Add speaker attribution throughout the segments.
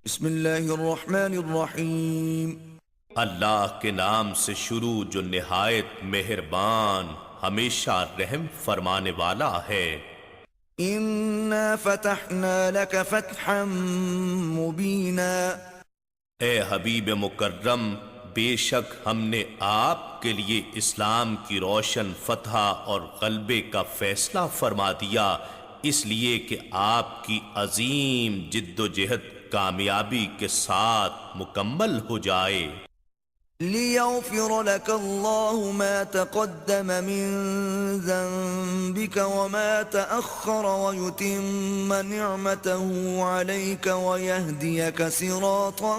Speaker 1: بسم اللہ الرحمن الرحیم۔
Speaker 2: اللہ کے نام سے شروع جو نہایت مہربان ہمیشہ رحم فرمانے والا ہے۔
Speaker 1: انا فتحنا لك فتحا مبینا۔
Speaker 2: اے حبیب مکرم، بے شک ہم نے آپ کے لیے اسلام کی روشن فتح اور غلبے کا فیصلہ فرما دیا، اس لیے کہ آپ کی عظیم جد و جہد کامیابی کے ساتھ مکمل ہو جائے۔
Speaker 1: ليغفر لك الله ما تقدم من ذنبك وما تأخر ويتم نعمته عليك ويهديك صراطا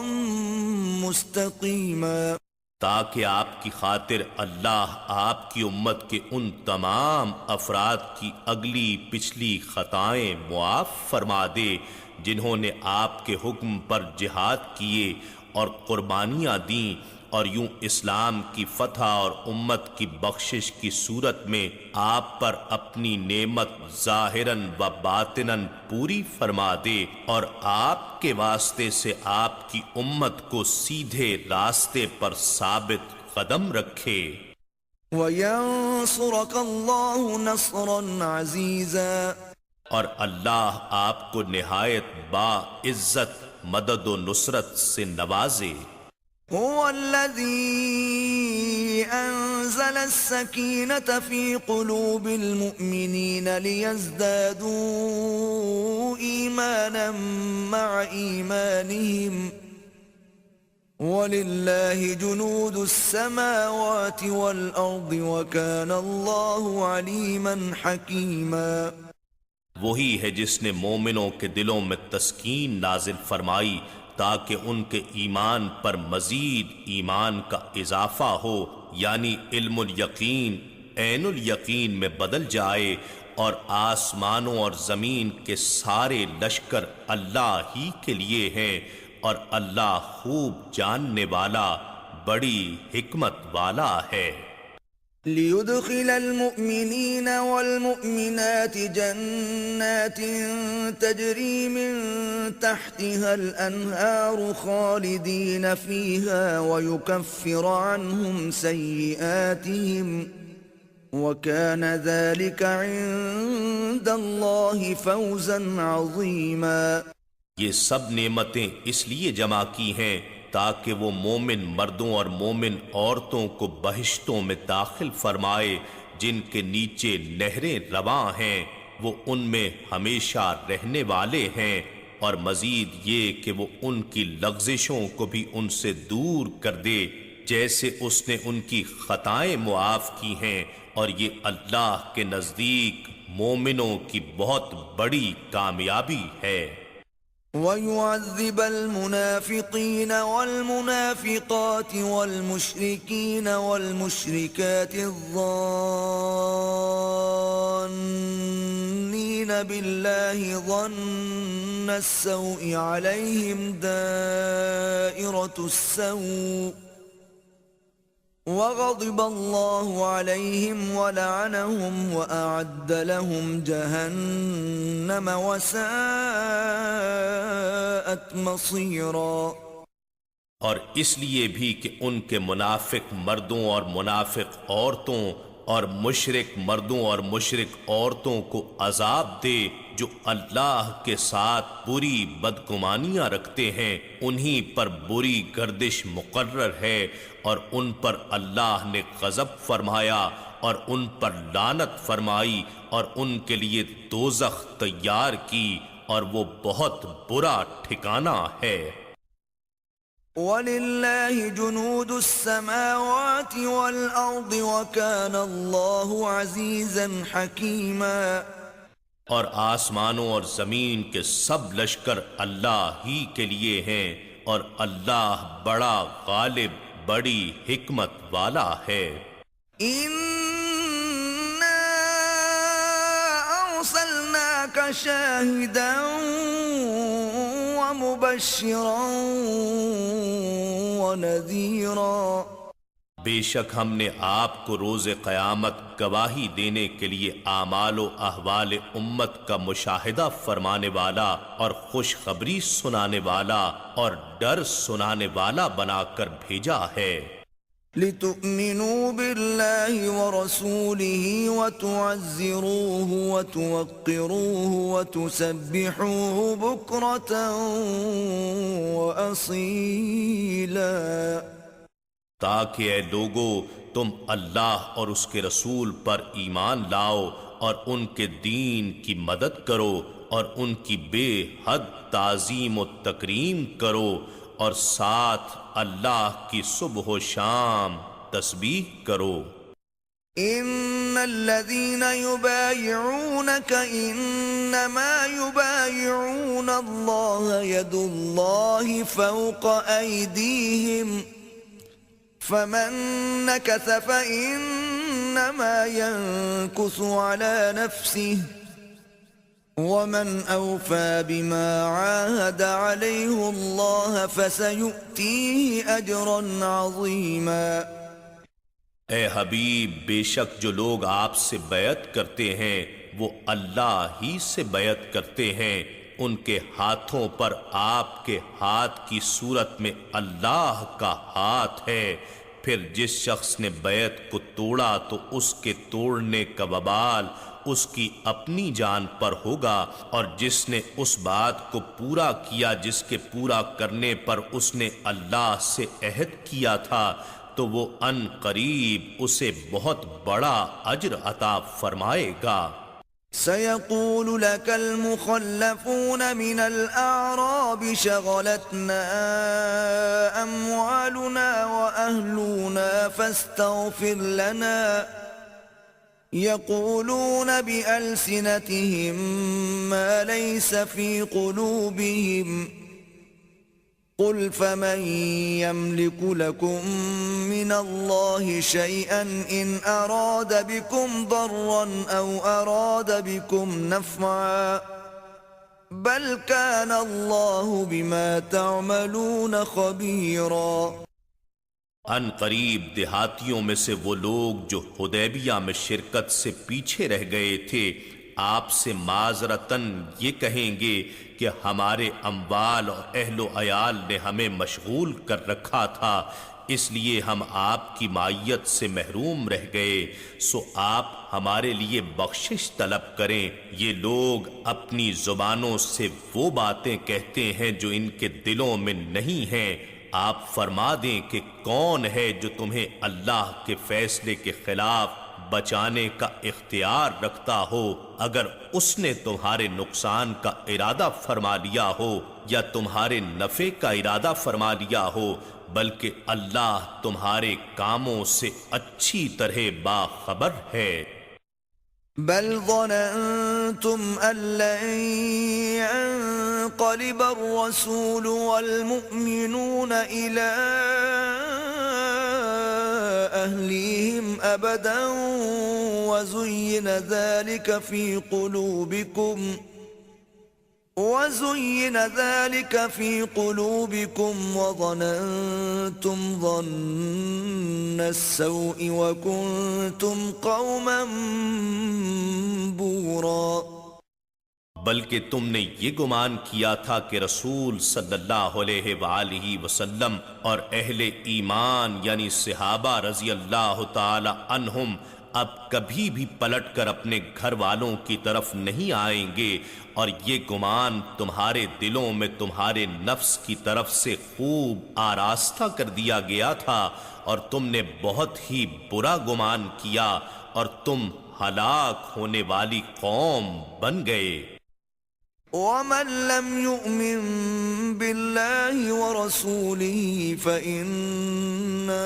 Speaker 1: مستقيما۔
Speaker 2: تاکہ آپ کی خاطر اللہ آپ کی امت کے ان تمام افراد کی اگلی پچھلی خطائیں معاف فرما دے جنہوں نے آپ کے حکم پر جہاد کیے اور قربانیاں دیں، اور یوں اسلام کی فتح اور امت کی بخشش کی صورت میں آپ پر اپنی نعمت ظاہراً و باطناً پوری فرما دے، اور آپ کے واسطے سے آپ کی امت کو سیدھے راستے پر ثابت قدم رکھے۔
Speaker 1: وَيَنصُرَكَ اللَّهُ نَصْرًا عَزِيزًا۔
Speaker 2: اور اللہ آپ کو نہایت با عزت مدد و نصرت سے نوازے۔
Speaker 1: هو الذي أنزل السكينة في قلوب المؤمنين ليزدادوا إيمانا مع إيمانهم ولله جنود السماوات والأرض وكان الله عليما حكيما۔
Speaker 2: وہی ہے جس نے مومنوں کے دلوں میں تسکین نازل فرمائی تاکہ ان کے ایمان پر مزید ایمان کا اضافہ ہو، یعنی علم الیقین عین الیقین میں بدل جائے، اور آسمانوں اور زمین کے سارے لشکر اللہ ہی کے لیے ہیں، اور اللہ خوب جاننے والا بڑی حکمت والا ہے۔
Speaker 1: ليدخل المؤمنين والمؤمنات جنات تجري من تحتها الأنهار خالدين فيها ويكفر عنهم سيئاتهم وكان ذلك عند الله فوزا عظيما۔
Speaker 2: یہ سب نعمتیں اس لیے جمع کی ہیں تاکہ وہ مومن مردوں اور مومن عورتوں کو بہشتوں میں داخل فرمائے جن کے نیچے نہریں رواں ہیں، وہ ان میں ہمیشہ رہنے والے ہیں، اور مزید یہ کہ وہ ان کی لغزشوں کو بھی ان سے دور کر دے جیسے اس نے ان کی خطائیں معاف کی ہیں، اور یہ اللہ کے نزدیک مومنوں کی بہت بڑی کامیابی ہے۔
Speaker 1: وَيُعَذِّبَ الْمُنَافِقِينَ وَالْمُنَافِقَاتِ وَالْمُشْرِكِينَ وَالْمُشْرِكَاتِ الظَّانِّينَ بِاللَّهِ ظَنَّ السَّوْءِ عَلَيْهِمْ دَائِرَةُ السَّوْءِ وَغَضِبَ اللَّهُ عَلَيْهِمْ وَلَعَنَهُمْ وَأَعَدَّ لَهُمْ جَهَنَّمَ وَسَاءَتْ مَصِيرًا۔
Speaker 2: اور اس لیے بھی کہ ان کے منافق مردوں اور منافق عورتوں اور مشرک مردوں اور مشرک عورتوں کو عذاب دے جو اللہ کے ساتھ بری بدگمانیاں رکھتے ہیں، انہی پر بری گردش مقرر ہے، اور ان پر اللہ نے غضب فرمایا اور ان پر لعنت فرمائی اور ان کے لیے دوزخ تیار کی، اور وہ بہت برا ٹھکانہ ہے۔
Speaker 1: وَلِلَّهِ جُنُودُ السَّمَاوَاتِ وَالْأَرْضِ وَكَانَ اللَّهُ عَزِيزًا حَكِيمًا۔
Speaker 2: اور آسمانوں اور زمین کے سب لشکر اللہ ہی کے لیے ہیں، اور اللہ بڑا غالب بڑی حکمت والا ہے۔
Speaker 1: إِنَّا أَرْسَلْنَاكَ شَاهِدًا وَمُبَشِّرًا وَنَذِيرًا۔
Speaker 2: بے شک ہم نے آپ کو روز قیامت گواہی دینے کے لیے اعمال و احوال امت کا مشاہدہ فرمانے والا اور خوشخبری سنانے والا اور ڈر سنانے والا بنا کر بھیجا ہے،
Speaker 1: لِتُؤْمِنُوا بِاللَّهِ وَرَسُولِهِ وَتُعَزِّرُوهُ وَتُوَقِّرُوهُ وَتُسَبِّحُوهُ بُكْرَةً وَأَصِيلًا۔
Speaker 2: تاکہ اے لوگو تم اللہ اور اس کے رسول پر ایمان لاؤ اور ان کے دین کی مدد کرو اور ان کی بے حد تعظیم و تکریم کرو اور ساتھ اللہ کی صبح و شام تسبیح کرو۔
Speaker 1: ان الذين يبايعونك انما يبايعون الله يد الله فوق ايديهم فمن نكث فانما ينكث على نفسه ومن اوفى بما عاهد عليه الله فسيؤتيه اجرا عظيما۔
Speaker 2: اے حبیب، بے شک جو لوگ آپ سے بیعت کرتے ہیں وہ اللہ ہی سے بیعت کرتے ہیں، ان کے ہاتھوں پر آپ کے ہاتھ کی صورت میں اللہ کا ہاتھ ہے، پھر جس شخص نے بیعت کو توڑا تو اس کے توڑنے کا وبال اس کی اپنی جان پر ہوگا، اور جس نے اس بات کو پورا کیا جس کے پورا کرنے پر اس نے اللہ سے عہد کیا تھا تو وہ ان قریب اسے بہت بڑا اجر عطا فرمائے گا۔
Speaker 1: سيقول لك المخلفون من الأعراب شغلتنا أموالنا وأهلنا فاستغفر لنا يقولون بألسنتهم ما ليس في قلوبهم قل فمن يملك لكم من الله شيئا إن أراد بكم ضرا أو أراد بكم نفعا بل كان الله بما تعملون خبيرا۔
Speaker 2: ان قریب دیہاتیوں میں سے وہ لوگ جو حدیبیہ میں شرکت سے پیچھے رہ گئے تھے آپ سے معذرتاً یہ کہیں گے کہ ہمارے اموال اور اہل و عیال نے ہمیں مشغول کر رکھا تھا، اس لیے ہم آپ کی معیت سے محروم رہ گئے، سو آپ ہمارے لیے بخشش طلب کریں۔ یہ لوگ اپنی زبانوں سے وہ باتیں کہتے ہیں جو ان کے دلوں میں نہیں ہیں، آپ فرما دیں کہ کون ہے جو تمہیں اللہ کے فیصلے کے خلاف بچانے کا اختیار رکھتا ہو، اگر اس نے تمہارے نقصان کا ارادہ فرما لیا ہو یا تمہارے نفع کا ارادہ فرما لیا ہو، بلکہ اللہ تمہارے کاموں سے اچھی طرح باخبر ہے۔
Speaker 1: بل ظننتم أن لن ينقلب الرسول والمؤمنون إلى أهليهم أبدا وزين ذلك في قلوبكم وظننتم ظن السوء وكنتم قوما بورا۔
Speaker 2: بلکہ تم نے یہ گمان کیا تھا کہ رسول صلی اللہ علیہ وآلہ وسلم اور اہل ایمان یعنی صحابہ رضی اللہ تعالی عنہم اب کبھی بھی پلٹ کر اپنے گھر والوں کی طرف نہیں آئیں گے، اور یہ گمان تمہارے دلوں میں تمہارے نفس کی طرف سے خوب آراستہ کر دیا گیا تھا، اور تم نے بہت ہی برا گمان کیا اور تم ہلاک ہونے والی قوم بن گئے۔
Speaker 1: ومن لم يؤمن بالله ورسوله فإنا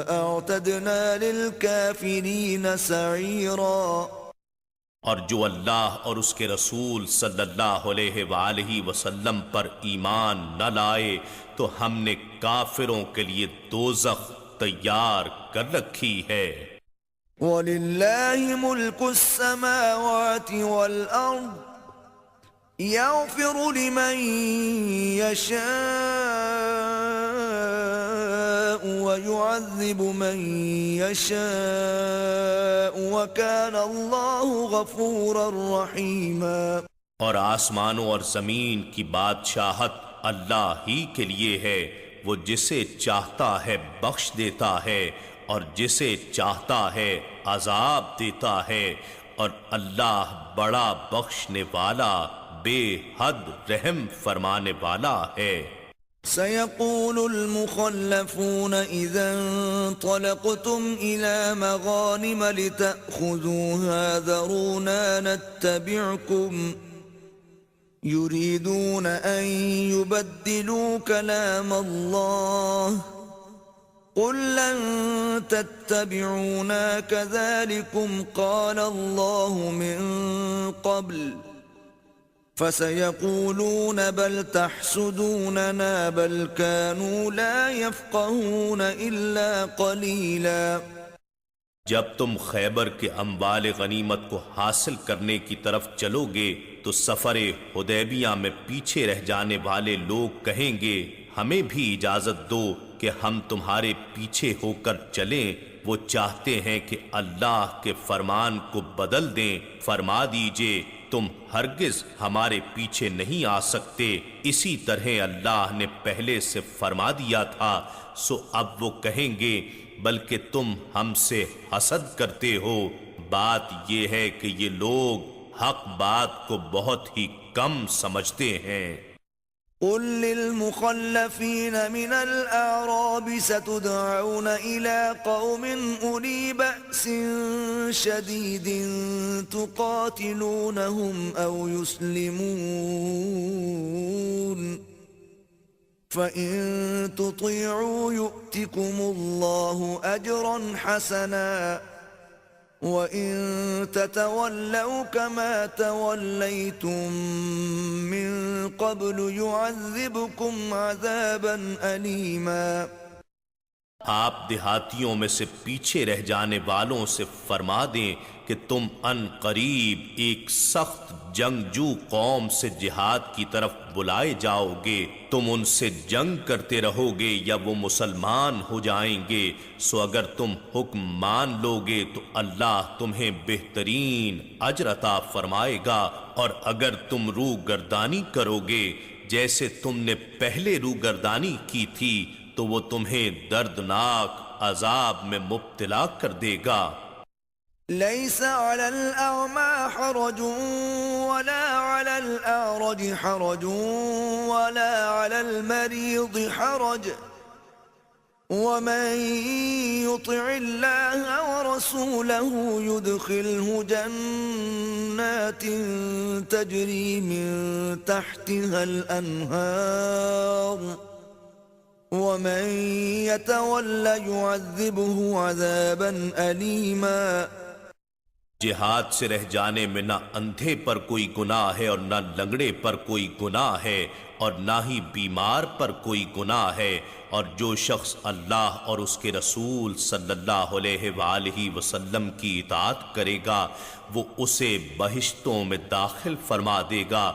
Speaker 1: أعتدنا للكافرين سعيرا۔
Speaker 2: اور جو اللہ اور اس کے رسول صلی اللہ علیہ وآلہ وسلم پر ایمان نہ لائے تو ہم نے کافروں کے لیے دوزخ تیار کر رکھی ہے۔
Speaker 1: وَلِلَّهِ مُلْكُ السَّمَاوَاتِ وَالْأَرْضِ يَغْفِرُ لِمَن يَشَاءُ ويعذب من يشاء وكان الله غفورا رحيما۔
Speaker 2: اور آسمانوں اور زمین کی بادشاہت اللہ ہی کے لیے ہے، وہ جسے چاہتا ہے بخش دیتا ہے اور جسے چاہتا ہے عذاب دیتا ہے، اور اللہ بڑا بخشنے والا بے حد رحم فرمانے والا ہے۔
Speaker 1: سيقول المخلفون إذا انطلقتم إلى مغانم لتأخذوها ذرونا نتبعكم يريدون أن يبدلوا كلام الله قل لن تتبعونا كذلكم قال الله من قبل فسيقولون بل تحسدوننا بل كانوا لا يفقهون إلا قليلا۔
Speaker 2: جب تم خیبر کے اموال غنیمت کو حاصل کرنے کی طرف چلو گے تو سفر حدیبیہ میں پیچھے رہ جانے والے لوگ کہیں گے ہمیں بھی اجازت دو کہ ہم تمہارے پیچھے ہو کر چلیں، وہ چاہتے ہیں کہ اللہ کے فرمان کو بدل دیں۔ فرما دیجئے تم ہرگز ہمارے پیچھے نہیں آ سکتے، اسی طرح اللہ نے پہلے سے فرما دیا تھا، سو اب وہ کہیں گے بلکہ تم ہم سے حسد کرتے ہو۔ بات یہ ہے کہ یہ لوگ حق بات کو بہت ہی کم سمجھتے ہیں۔
Speaker 1: قل للمخلفين من الأعراب ستدعون إلى قوم أولي بأس شديد تقاتلونهم أو يسلمون فإن تطيعوا يؤتكم الله أجرا حسنا وَإِن تَتَوَلَّوْا كَمَا تَوَلَّيْتُم مِّن قَبْلُ يُعَذِّبْكُمْ عَذَابًا أَلِيمًا۔
Speaker 2: آپ دیہاتیوں میں سے پیچھے رہ جانے والوں سے فرما دیں کہ تم ان قریب ایک سخت جنگجو قوم سے جہاد کی طرف بلائے جاؤ گے، تم ان سے جنگ کرتے رہو گے یا وہ مسلمان ہو جائیں گے، سو اگر تم حکم مان لو گے تو اللہ تمہیں بہترین اجر عطا فرمائے گا، اور اگر تم روگردانی کرو گے جیسے تم نے پہلے روگردانی کی تھی تو وہ تمہیں دردناک عذاب میں مبتلا کر دے گا۔
Speaker 1: ليس على الأعمى حرج ولا على الأعرج حرج ولا على المريض حرج ومن يطع الله ورسوله يدخله جنات تجري من تحتها الأنهار ومن يتول يعذبه عذابا أليما۔
Speaker 2: جہاد سے رہ جانے میں نہ اندھے پر کوئی گناہ ہے اور نہ لنگڑے پر کوئی گناہ ہے اور نہ ہی بیمار پر کوئی گناہ ہے، اور جو شخص اللہ اور اس کے رسول صلی اللہ علیہ وآلہ وسلم کی اطاعت کرے گا وہ اسے بہشتوں میں داخل فرما دے گا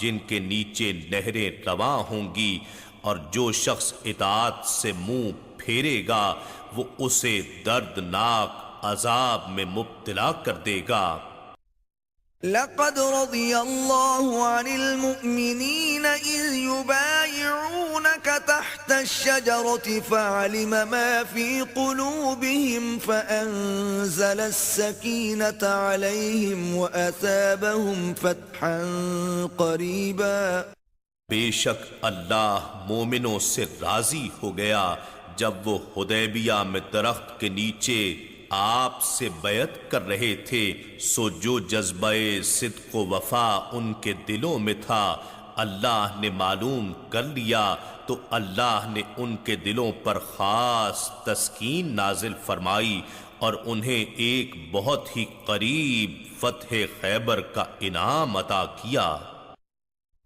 Speaker 2: جن کے نیچے نہریں رواں ہوں گی، اور جو شخص اطاعت سے منہ پھیرے گا وہ اسے دردناک عذاب میں مبتلا کر دے گا۔
Speaker 1: لقد رضي الله عن المؤمنين إذ يبايعونك تحت الشجرة فعلم ما في قلوبهم فأنزل السكينة عليهم وأثابهم فتحا قريبا۔
Speaker 2: بے شک اللہ مومنوں سے راضی ہو گیا جب وہ حدیبیہ میں درخت کے نیچے آپ سے بیعت کر رہے تھے، سو جو جذبہ صدق و وفا ان کے دلوں میں تھا اللہ نے معلوم کر لیا، تو اللہ نے ان کے دلوں پر خاص تسکین نازل فرمائی اور انہیں ایک بہت ہی قریب فتح خیبر کا انعام عطا کیا۔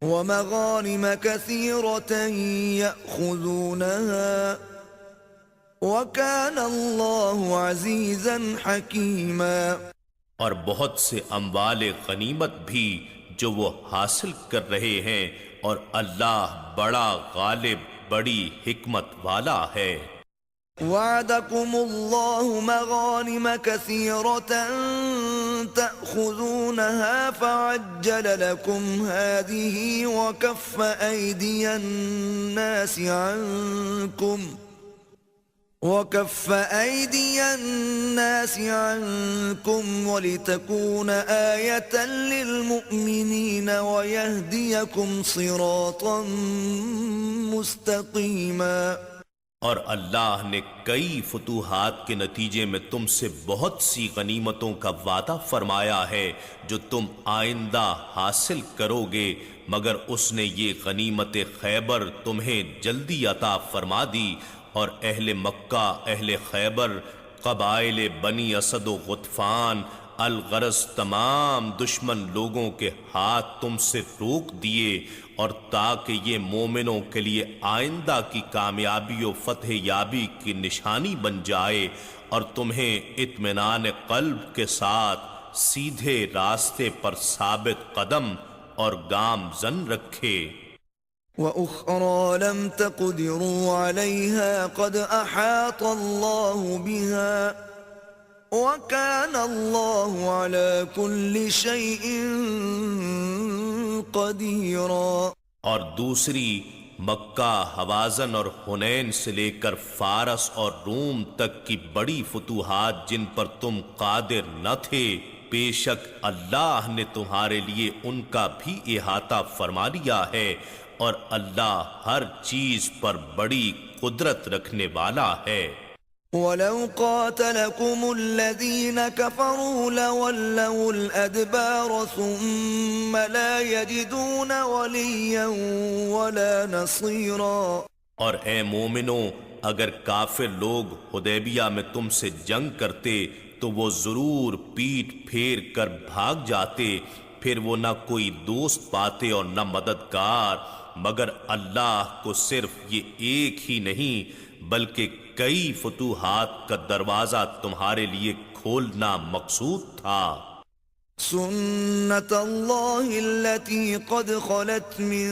Speaker 1: وَمَغَانِمَ كَثِيرَةً يَأْخُذُونَهَا وَكَانَ اللَّهُ عَزِيزًا حَكِيمًا۔
Speaker 2: اور بہت سے اموال غنیمت بھی جو وہ حاصل کر رہے ہیں، اور اللہ بڑا غالب بڑی حکمت والا ہے۔
Speaker 1: وعدكم الله مغانم كثيرة تأخذونها فعجل لكم هذه وكف أيدي الناس عنكم ولتكون آية للمؤمنين ويهديكم صراطا مستقيما۔
Speaker 2: اور اللہ نے کئی فتوحات کے نتیجے میں تم سے بہت سی غنیمتوں کا وعدہ فرمایا ہے جو تم آئندہ حاصل کرو گے، مگر اس نے یہ غنیمت خیبر تمہیں جلدی عطا فرما دی، اور اہل مکہ، اہل خیبر، قبائل بنی اسد و غطفان، الغرض تمام دشمن لوگوں کے ہاتھ تم سے روک دیے، اور تاکہ یہ مومنوں کے لیے آئندہ کی کامیابی و فتح یابی کی نشانی بن جائے، اور تمہیں اطمینان قلب کے ساتھ سیدھے راستے پر ثابت قدم اور گامزن رکھے۔
Speaker 1: وَأُخْرَى لَمْ تَقْدِرُوا عَلَيْهَا قَدْ أَحَاطَ اللَّهُ بِهَا وَكَانَ اللَّهُ عَلَى كُلِّ شَيْءٍ قَدِيرًا۔
Speaker 2: اور دوسری مکہ، حوازن اور حنین سے لے کر فارس اور روم تک کی بڑی فتوحات جن پر تم قادر نہ تھے، بے شک اللہ نے تمہارے لیے ان کا بھی احاطہ فرما لیا ہے، اور اللہ ہر چیز پر بڑی قدرت رکھنے والا ہے۔
Speaker 1: وَلَوْ قَاتَلَكُمُ الَّذِينَ كَفَرُوا لَوَلَّوُا الْأَدْبَارَ ثُمَّ لَا يَجِدُونَ وَلِيًّا وَلَا نَصِيرًا۔
Speaker 2: اور اے مومنو، اگر کافر لوگ حدیبیہ میں تم سے جنگ کرتے تو وہ ضرور پیٹ پھیر کر بھاگ جاتے، پھر وہ نہ کوئی دوست پاتے اور نہ مددگار، مگر اللہ کو صرف یہ ایک ہی نہیں بلکہ کئی فتوحات کا دروازہ تمہارے لیے کھولنا مقصود تھا۔
Speaker 1: سنت اللہ التي قد خلت من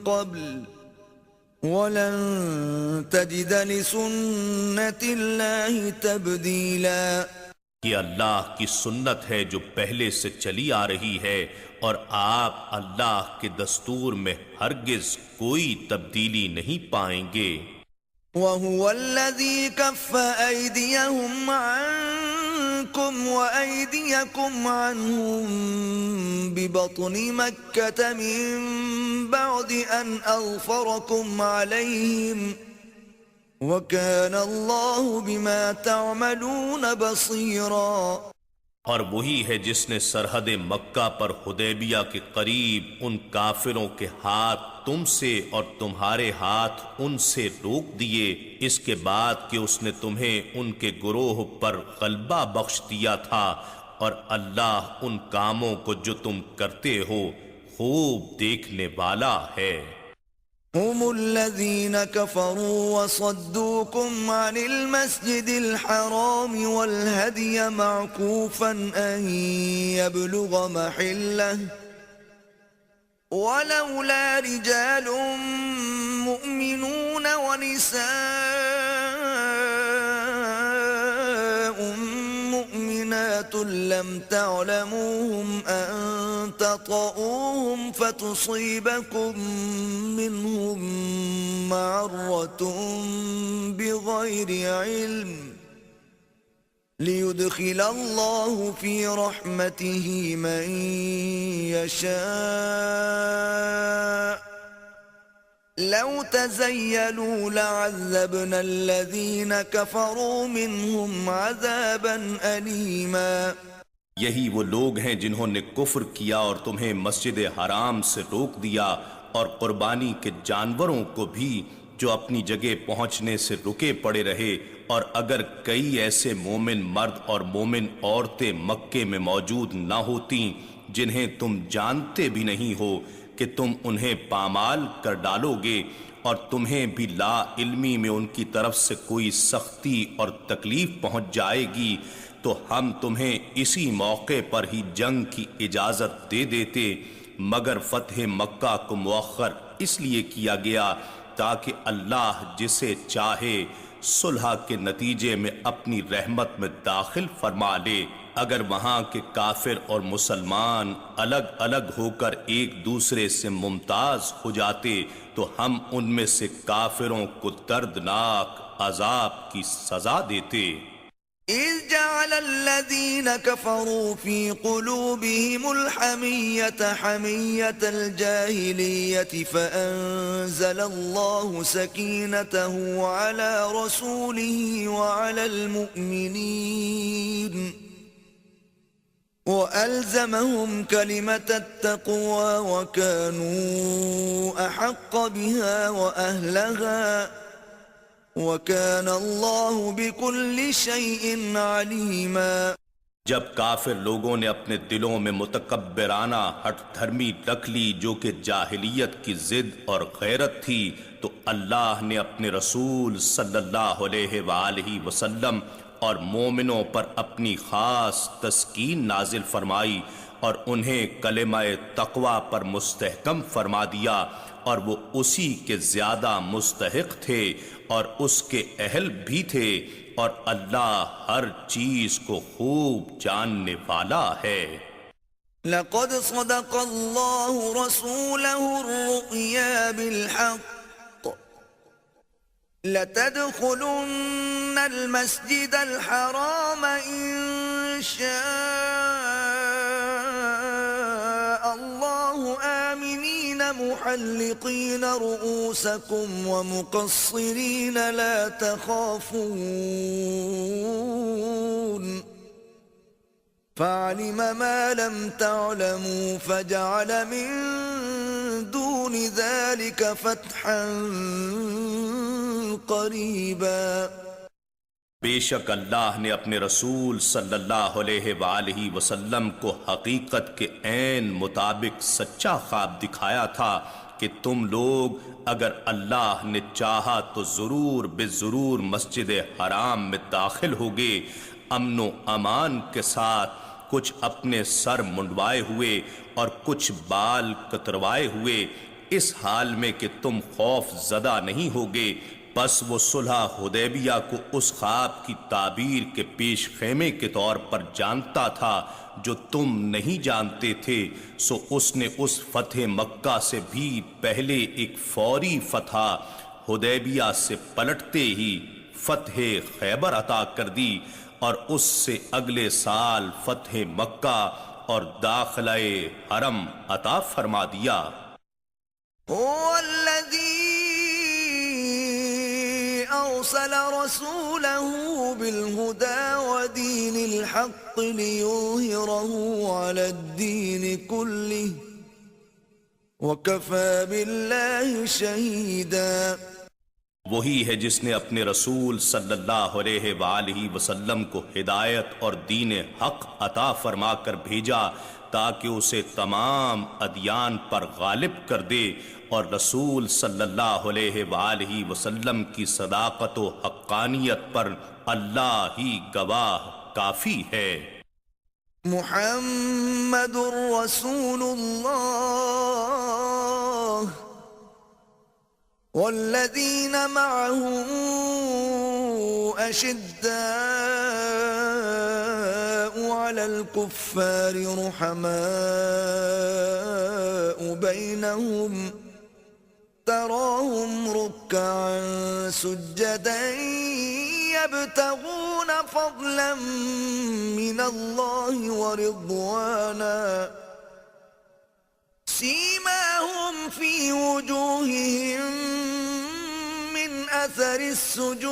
Speaker 1: قبل ولن تجد لسنت اللہ تبدیلا۔
Speaker 2: یہ اللہ کی سنت ہے جو پہلے سے چلی آ رہی ہے، اور آپ اللہ کے دستور میں ہرگز کوئی تبدیلی نہیں پائیں گے۔
Speaker 1: وَهُوَ الَّذِي كَفَّ أَيْدِيَهُمْ عَنكُمْ وَأَيْدِيَكُمْ عَنْهُمْ بِبَطْنِ مَكَّةَ مِن بَعْدِ أَنْ أَظْفَرَكُمْ عَلَيْهِمْ وَكَانَ اللَّهُ بِمَا تَعْمَلُونَ بَصِيرًا۔
Speaker 2: اور وہی ہے جس نے سرحد مکہ پر حدیبیہ کے قریب ان کافروں کے ہاتھ تم سے اور تمہارے ہاتھ ان سے روک دیے، اس کے بعد کہ اس نے تمہیں ان کے گروہ پر غلبہ بخش دیا تھا، اور اللہ ان کاموں کو جو تم کرتے ہو خوب دیکھنے والا ہے۔
Speaker 1: هم الذين كفروا وصدوكم عن المسجد الحرام والهدي معكوفا أن يبلغ محله ولولا رجال مؤمنون ونساء مؤمنات لم تعلموهم أن تطؤوهم فتصيبكم منهم معرة بغير علم ليدخل الله في رحمته من يشاء لو تزيلوا لعذبنا الذين كفروا منهم عذابا أليما۔
Speaker 2: یہی وہ لوگ ہیں جنہوں نے کفر کیا اور تمہیں مسجد حرام سے روک دیا، اور قربانی کے جانوروں کو بھی جو اپنی جگہ پہنچنے سے رکے پڑے رہے، اور اگر کئی ایسے مومن مرد اور مومن عورتیں مکے میں موجود نہ ہوتیں جنہیں تم جانتے بھی نہیں ہو کہ تم انہیں پامال کر ڈالو گے، اور تمہیں بھی لا علمی میں ان کی طرف سے کوئی سختی اور تکلیف پہنچ جائے گی، تو ہم تمہیں اسی موقع پر ہی جنگ کی اجازت دے دیتے، مگر فتح مکہ کو مؤخر اس لیے کیا گیا تاکہ اللہ جسے چاہے صلح کے نتیجے میں اپنی رحمت میں داخل فرما لے۔ اگر وہاں کے کافر اور مسلمان الگ الگ ہو کر ایک دوسرے سے ممتاز ہو جاتے تو ہم ان میں سے کافروں کو دردناک عذاب کی سزا دیتے۔
Speaker 1: إذ جعل الذين كفروا في قلوبهم الحمية حمية الجاهلية فأنزل الله سكينته على رسوله وعلى المؤمنين وألزمهم كلمة التقوى وكانوا أحق بها وأهلها وَكَانَ اللَّهُ بِكُلِّ شَيْءٍ عَلِيمًا۔
Speaker 2: جب کافر لوگوں نے اپنے دلوں میں متکبرانہ ہٹ دھرمی رکھ لی جو کہ جاہلیت کی ضد اور غیرت تھی تو اللہ نے اپنے رسول صلی اللہ علیہ وآلہ وسلم اور مومنوں پر اپنی خاص تسکین نازل فرمائی اور انہیں کلمہ تقوی پر مستحکم فرما دیا، اور وہ اسی کے زیادہ مستحق تھے اور اس کے اہل بھی تھے، اور اللہ ہر چیز کو خوب جاننے والا ہے۔
Speaker 1: لقد صدق الله رسوله الرؤيا بالحق لتدخلن المسجد الحرام إن شاء الله آمنين محلقين رؤوسكم ومقصرين لا تخافون فعلم ما لم تعلموا فجعل من دون ذلك فتحا قریبا۔
Speaker 2: بے شک اللہ نے اپنے رسول صلی اللہ علیہ وآلہ وسلم کو حقیقت کے عین مطابق سچا خواب دکھایا تھا کہ تم لوگ اگر اللہ نے چاہا تو ضرور بے ضرور مسجد حرام میں داخل ہوگے امن و امان کے ساتھ، کچھ اپنے سر منڈوائے ہوئے اور کچھ بال کتروائے ہوئے، اس حال میں کہ تم خوف زدہ نہیں ہوگے۔ بس وہ صلح حدیبیہ کو اس خواب کی تعبیر کے پیش خیمے کے طور پر جانتا تھا جو تم نہیں جانتے تھے، سو اس نے اس فتح مکہ سے بھی پہلے ایک فوری فتح حدیبیہ سے پلٹتے ہی فتح خیبر عطا کر دی، اور اس سے اگلے سال فتح مکہ اور داخلہ حرم عطا فرما دیا۔
Speaker 1: أرسل رسوله بالهدى ودين الحق ليظهره على الدين كله وكفى بالله شهيدا۔
Speaker 2: وہی ہے جس نے اپنے رسول صلی اللہ علیہ وآلہ وسلم کو ہدایت اور دین حق عطا فرما کر بھیجا تاکہ اسے تمام ادیان پر غالب کر دے، اور رسول صلی اللہ علیہ وآلہ وسلم کی صداقت و حقانیت پر اللہ ہی گواہ کافی ہے۔
Speaker 1: محمد رسول اللہ والذین معه أشداء على الكفار رحماء بينهم تراهم ركعا سجدا يبتغون فضلا من الله ورضوانا سيماهم في وجوههم من أثر السجود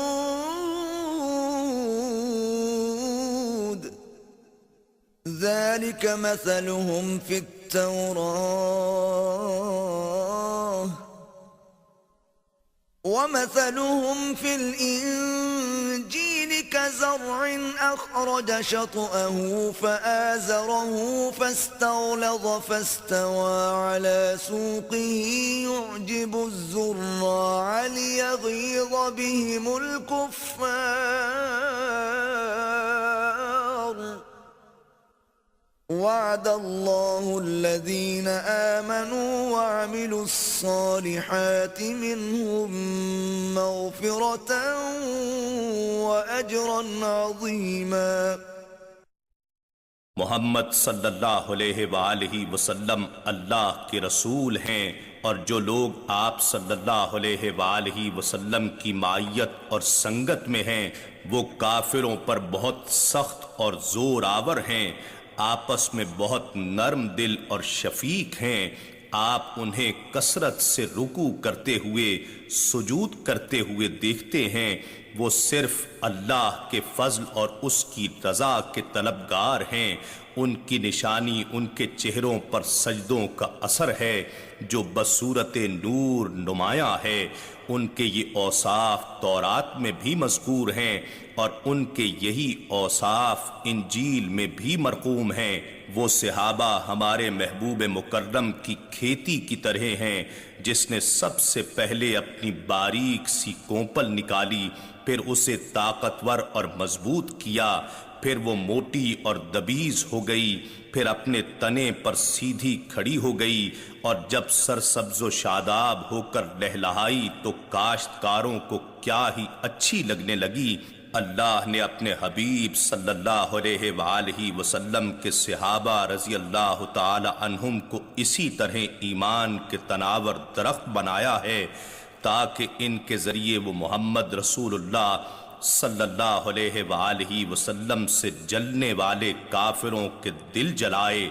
Speaker 1: ذلك مثلهم في التوراة ومثلهم في الإنجيل كزرع أخرج شطأه فآزره فاستغلظ فاستوى على سوقه يعجب الزراع ليغيظ بهم الكفار وعد الله الذين آمنوا وعملوا الصالحات منهم مغفرة وأجرا عظيما۔
Speaker 2: محمد صلی اللہ علیہ وآلہ وسلم اللہ کے رسول ہیں، اور جو لوگ آپ صلی اللہ علیہ وآلہ وسلم کی معیت اور سنگت میں ہیں وہ کافروں پر بہت سخت اور زور آور ہیں، آپس میں بہت نرم دل اور شفیق ہیں۔ آپ انہیں کثرت سے رکوع کرتے ہوئے سجود کرتے ہوئے دیکھتے ہیں، وہ صرف اللہ کے فضل اور اس کی رضا کے طلبگار ہیں۔ ان کی نشانی ان کے چہروں پر سجدوں کا اثر ہے جو بصورت نور نمایاں ہے۔ ان کے یہ اوصاف تورات میں بھی مذکور ہیں، اور ان کے یہی اوصاف انجیل میں بھی مرقوم ہیں۔ وہ صحابہ ہمارے محبوب مکرم کی کھیتی کی طرح ہیں، جس نے سب سے پہلے اپنی باریک سی کونپل نکالی، پھر اسے طاقتور اور مضبوط کیا، پھر وہ موٹی اور دبیز ہو گئی، پھر اپنے تنے پر سیدھی کھڑی ہو گئی، اور جب سرسبز و شاداب ہو کر لہلہائی تو کاشتکاروں کو کیا ہی اچھی لگنے لگی۔ اللہ نے اپنے حبیب صلی اللہ علیہ وآلہ وسلم کے صحابہ رضی اللہ تعالی عنہم کو اسی طرح ایمان کے تناور درخت بنایا ہے، تاکہ ان کے ذریعے وہ محمد رسول اللہ صلی اللہ علیہ وآلہ وسلم سے جلنے والے کافروں کے دل جلائے۔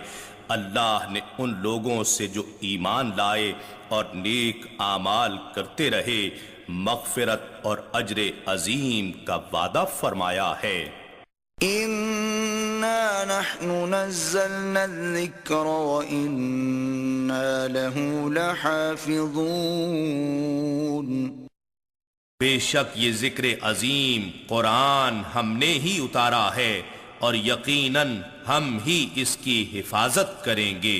Speaker 2: اللہ نے ان لوگوں سے جو ایمان لائے اور نیک اعمال کرتے رہے مغفرت اور اجر عظیم کا وعدہ فرمایا ہے۔
Speaker 1: إِنَّا نَحْنُ نَزَّلْنَا الذِّكْرَ وَإِنَّا لَهُ لَحَافِظُونَ۔
Speaker 2: بے شک یہ ذکر عظیم قرآن ہم نے ہی اتارا ہے، اور یقیناً ہم ہی اس کی حفاظت کریں گے۔